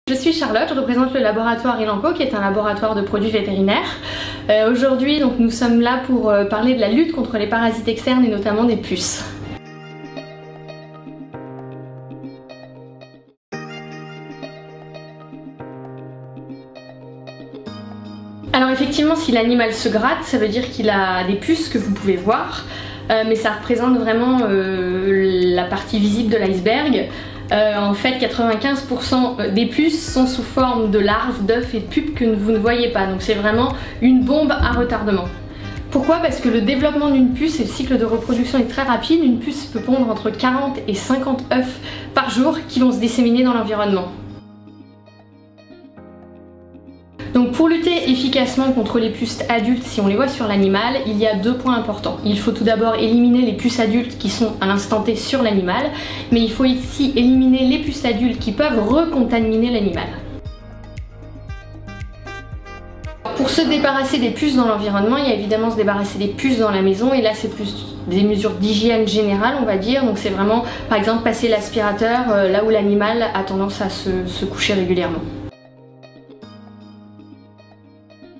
Je suis Charlotte, je représente le laboratoire Elanco qui est un laboratoire de produits vétérinaires. Aujourd'hui nous sommes là pour parler de la lutte contre les parasites externes et notamment des puces. Alors effectivement, si l'animal se gratte, ça veut dire qu'il a des puces que vous pouvez voir, mais ça représente vraiment la partie visible de l'iceberg. En fait, 95% des puces sont sous forme de larves, d'œufs et de pupes que vous ne voyez pas, donc c'est vraiment une bombe à retardement. Pourquoi? Parce que le développement d'une puce et le cycle de reproduction est très rapide. Une puce peut pondre entre 40 et 50 œufs par jour qui vont se disséminer dans l'environnement. Donc pour lutter efficacement contre les puces adultes, si on les voit sur l'animal, il y a deux points importants. Il faut tout d'abord éliminer les puces adultes qui sont à l'instant T sur l'animal, mais il faut ici éliminer les puces adultes qui peuvent recontaminer l'animal. Pour se débarrasser des puces dans l'environnement, il y a évidemment se débarrasser des puces dans la maison, et là c'est plus des mesures d'hygiène générale on va dire, donc c'est vraiment par exemple passer l'aspirateur là où l'animal a tendance à se coucher régulièrement.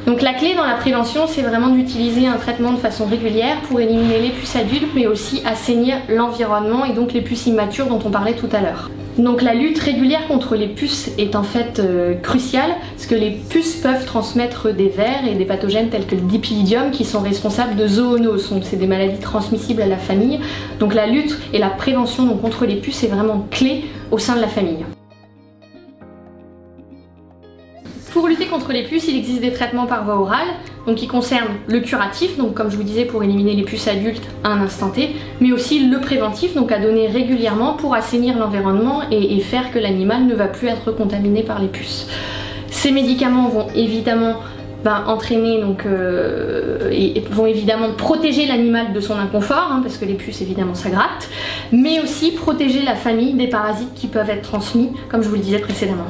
Donc la clé dans la prévention, c'est vraiment d'utiliser un traitement de façon régulière pour éliminer les puces adultes, mais aussi assainir l'environnement et donc les puces immatures dont on parlait tout à l'heure. Donc la lutte régulière contre les puces est en fait cruciale, parce que les puces peuvent transmettre des vers et des pathogènes tels que le dipylidium qui sont responsables de zoonoses, donc c'est des maladies transmissibles à la famille. Donc la lutte et la prévention donc, contre les puces est vraiment clé au sein de la famille. Pour lutter contre les puces, il existe des traitements par voie orale, donc qui concernent le curatif, donc comme je vous disais pour éliminer les puces adultes à un instant T, mais aussi le préventif, donc à donner régulièrement pour assainir l'environnement et faire que l'animal ne va plus être contaminé par les puces. Ces médicaments vont évidemment entraîner et vont évidemment protéger l'animal de son inconfort, parce que les puces évidemment ça gratte, mais aussi protéger la famille des parasites qui peuvent être transmis, comme je vous le disais précédemment.